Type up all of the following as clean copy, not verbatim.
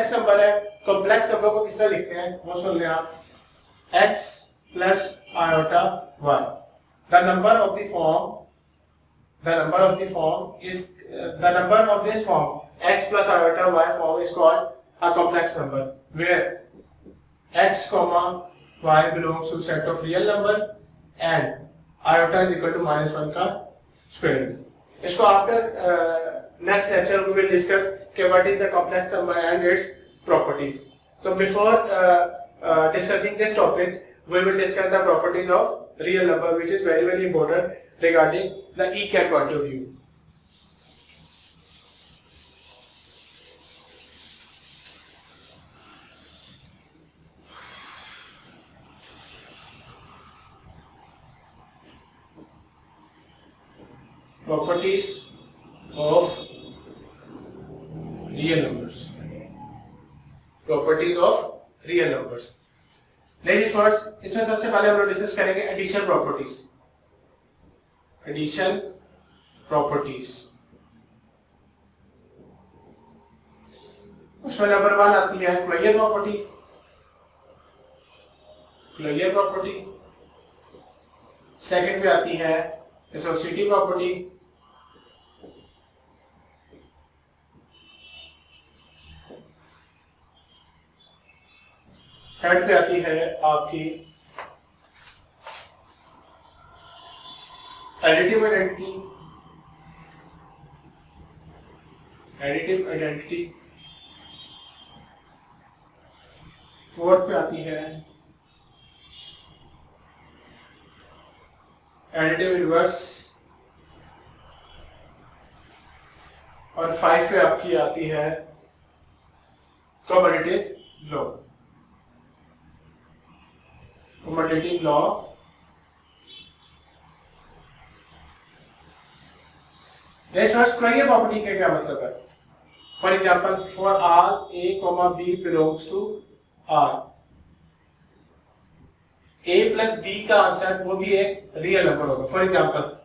Complex number है, complex number को किस तरह लिखते हैं वो सुन लें आप, x plus iota y. The number of this form x plus iota y form is called a complex number where x comma y belongs to set of real number and iota is equal to -1 का square. इसको after next lecture we will discuss कि what is the complex number and its properties. So before discussing this topic, we will discuss the properties of real number, which is very very important regarding the ECAT point of view. Properties of real numbers. Properties of real numbers. Ladies first, इसमें सबसे पहले हम लोग discuss करेंगे addition properties. Addition properties उसमें number 1 आती है closure property. Closure property second पे आती है एसोसिएटिव प्रॉपर्टी. थर्ड पे आती है आपकी एडिटिव आइडेंटिटी. फोर्थ पे आती है एडिटिव इनवर्स. और 5 पे आपकी आती है commutative law. Commutative law closure property का क्या मतलब है? For example for R a, b belongs to r, a plus b का आंसर वो भी एक रियल नंबर होगा. फॉर एग्जांपल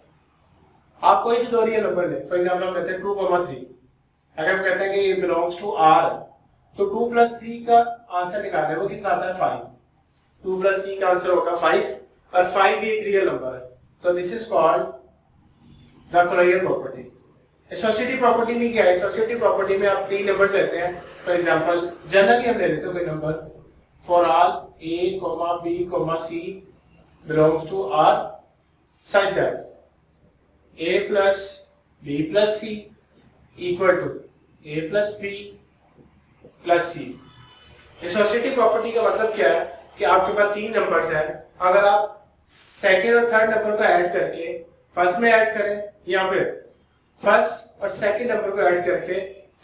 आप कोई से दो रियल नंबर ले. फॉर एग्जांपल हम कहते हैं 2, 3. अगर हम कहते हैं कि ये बिलोंग्स टू r, तो 2 प्लस 3 का आंसर निकालना है वो कितना आता है 5. 2 प्लस 3 का आंसर होगा 5 और 5 भी एक रियल नंबर है. तो this is called the closure property. Associative property में क्या है? एसोसिएटिव प्रॉपर्टी में आप 3 नंबर लेते हैं. फॉर एग्जांपल जनरली हम ले लेते हैं कोई number for all a, b, c belongs to r such that a plus b plus c equal to a plus b plus c. Associative property का मतलब क्या है कि आपके पास 3 नंबर्स हैं. अगर आप सेकंड और थर्ड नंबर को ऐड करके फर्स्ट में ऐड करें या फिर फर्स्ट और सेकंड नंबर को ऐड करके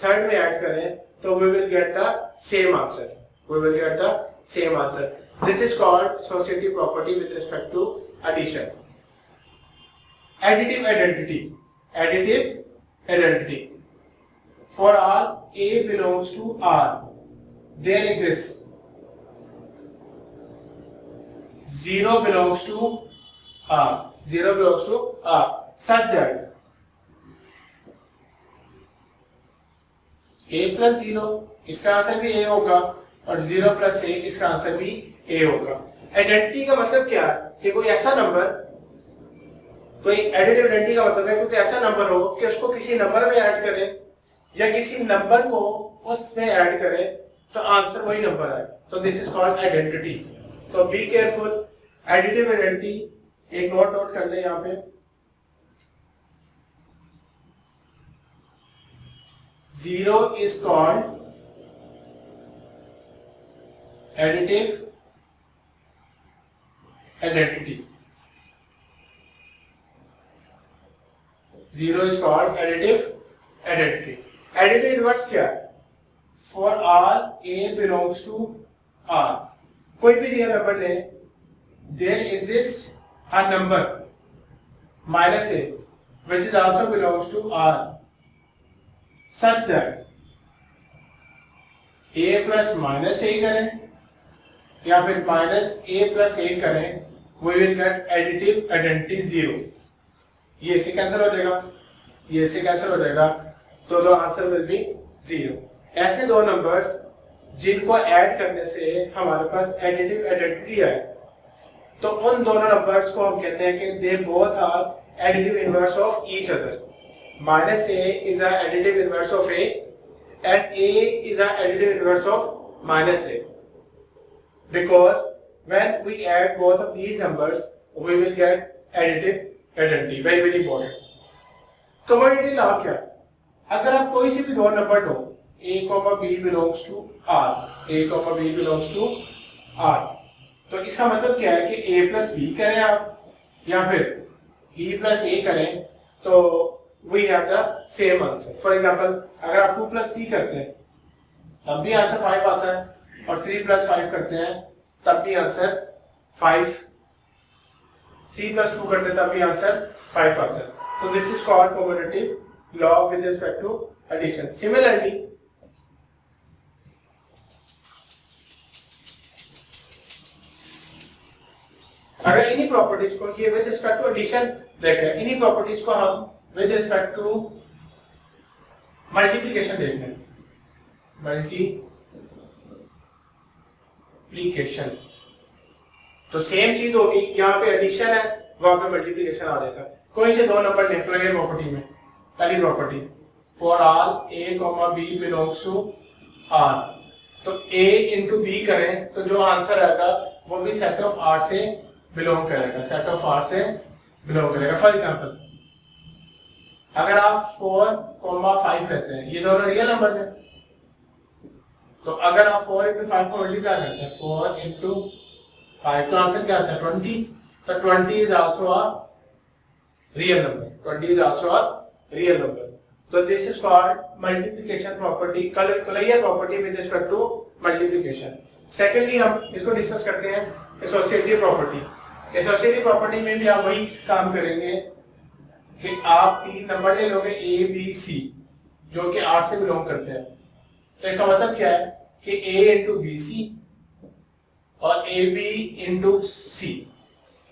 थर्ड में ऐड करें तो we will get the same answer. This is called associative property with respect to addition. Additive identity. For all a belongs to r, there exists 0 belongs to r such that a plus 0 इसका answer भी a होगा और 0 plus a इसका answer भी a होगा. Identity का मतलब क्या है कि कोई ऐसा नंबर, कोई एडिटिव आइडेंटिटी का मतलब है कोई ऐसा नंबर हो कि उसको किसी नंबर में ऐड करें या किसी नंबर को उसमें ऐड करें तो आंसर वही नंबर है. तो दिस इज कॉल्ड आइडेंटिटी. तो बी केयरफुल. एडिटिव आइडेंटिटी एक नोट कर ले यहाँ पे. 0 is called additive identity. 0 is called additive identity. Additive inverse क्या है? For all a belongs to r, कोई भी रियल नंबर ले, there exists a number minus a which is also belongs to r such that a plus minus a करें या फिर minus a plus a करें, we will get additive identity 0. ये से cancel हो जाएगा, ये से कैंसिल हो जाएगा, तो द आंसर विल बी 0. ऐसे दो नंबर्स जिनको ऐड करने से हमारे पास एडिटिव आइडेंटिटी है, तो उन दोनों नंबर्स को हम कहते हैं कि they both are additive inverse of each other. Minus A is a additive inverse of A and A is a additive inverse of minus A, because when we add both of these numbers we will get additive identity. Very very important. Commodity law क्या? अगर आप कोई सी भी दो number low, a, b belongs to r, a, b belongs to r, तो इसका मतलब क्या है कि a plus b करें आप या फिर b plus a करें तो we have the same answer. For example, अगर आप 2 plus 3 करते हैं तब भी आंसर 5 आता है और 3 plus 5 करते हैं तब भी आंसर 5, 3 plus 2 करते हैं तब भी आंसर 5 आता है. So this is called commutative law with respect to addition. Similarly, अगर इन्हीं प्रॉपर्टीज को ये विद रिस्पेक्ट टू एडिशन देखें, इन्हीं प्रॉपर्टीज को हम विद रिस्पेक्ट टू मल्टीप्लिकेशन देख लें. मल्टीप्लिकेशन तो सेम चीज होगी, यहाँ पे एडिशन है वहां पे मल्टीप्लिकेशन आ जाएगा. कोई से दो नंबर ले लो ये प्रॉपर्टी में. पहली property for all a, b belongs to r, तो a इंटू बी करें तो जो आंसर आएगा वो भी सेट ऑफ r से बिलोंग करेगा, सेट ऑफ r से बिलोंग करेगा. फॉर एग्जांपल अगर आप 4, 5 लेते हैं, ये दोनों रियल नंबर्स हैं, तो अगर आप 4 इंटू 5 को मल्टीप्लाई करते हैं, 4 इंटू 5, तो आंसर क्या आता है 20. तो 20 is also a real number. 20 is also a real number. So this is called multiplication property, Collier property with respect to multiplication. Secondly, हम इसको डिस्कस करते हैं associative property. Associative property में भी आप वही काम करेंगे कि आप 3 नंबर ले लोगे A, B, C जो कि R से बिलोंग करते हैं. तो इसका मतलब क्या है कि A into BC और AB into C,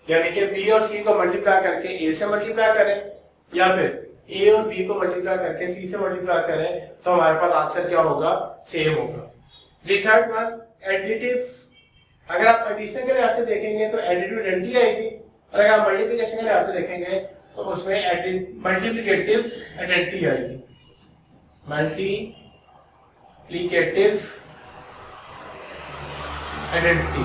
यानी कि B और C को मल्टीप्लाई करके A से मल्टीप्लाई करें या फिर A और B को मल्टीप्लाई करके C से मल्टीप्लाई करें तो हमारे पास आंसर क्या होगा, सेम होगा. जी थर्ड वन एडिटिव. अगर आप एडिशन के लिहाज से देखेंगे तो एडिटिव आइडेंटिटी आएगी, और अगर आप मल्टीप्लिकेशन के लिहाज से देखेंगे तो उसमें मल्टीप्लिकेटिव आइडेंटिटी आएगी. Multiplicative identity.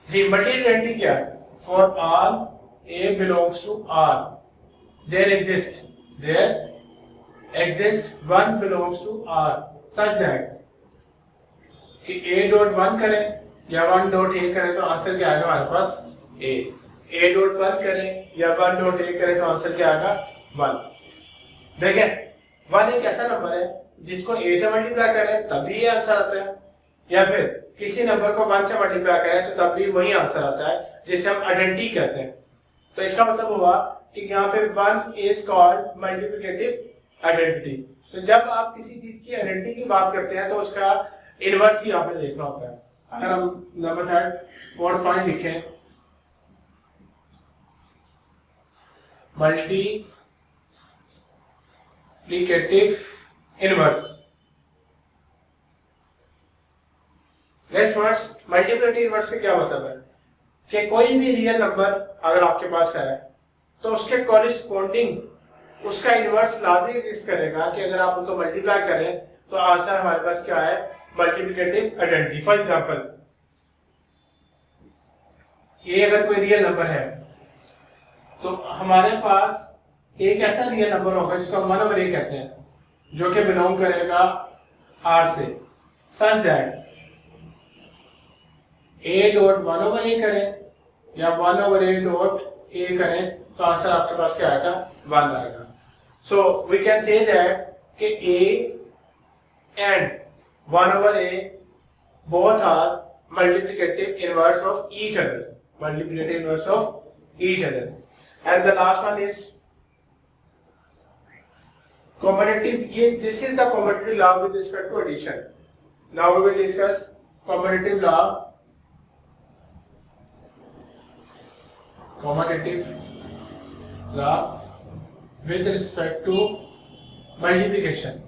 जी मल्टीप्लिकेटिव आइडेंटिटी क्या है? For all A belongs to R, there exists one belongs to R such that कि A डॉट 1 करें या 1 डॉट A करें तो आंसर क्या आएगा हमारे पास A. A डॉट 1 करें या 1 डॉट A करें तो आंसर क्या आएगा 1. देखें 1 एक ऐसा नंबर है जिसको A से मल्टीप्लाई करें तब भी ये आंसर आता है, या फिर किसी नंबर को 1 से मल्टीप्लाई करें तो तब भी वही आंसर आता है, जिसे हम आइडेंटिटी कहते हैं. तो इसका मतलब हुआ कि यहाँ पे 1 इज कॉल्ड मल्टीप्लिकेटिव आइडेंटिटी. तो जब आप किसी चीज की आइडेंटिटी की बात करते हैं तो उसका इनवर्स भी आपने देखना होता है. अगर हम नंबर थर्ड फोर्थ पॉइंट लिखें, multiplicative inverse. Next multiplicative inverse का क्या मतलब है कि कोई भी रियल नंबर अगर आपके पास है तो उसके कॉरेस्पॉन्डिंग उसका इनवर्स लाजमी एग्जिस्ट करेगा कि अगर आप उनको मल्टीप्लाई करें तो आंसर हमारे पास क्या है, मल्टीप्लिकेटिव आइडेंटिटी. फॉर एग्जांपल ये अगर कोई रियल नंबर है तो हमारे पास एक ऐसा रियल नंबर होगा जिसको हम 1/a कहते हैं जो कि बिलोंग करेगा R से, such that A dot 1/a करें या 1/a डॉट A करें तो आंसर आपके पास क्या आएगा 1 आएगा. So we can say that कि A and 1/a both are multiplicative inverse of each other, multiplicative inverse of each other. And the last one is commutative. This is the commutative law with respect to addition. Now we will discuss commutative law. Commutative law with respect to multiplication.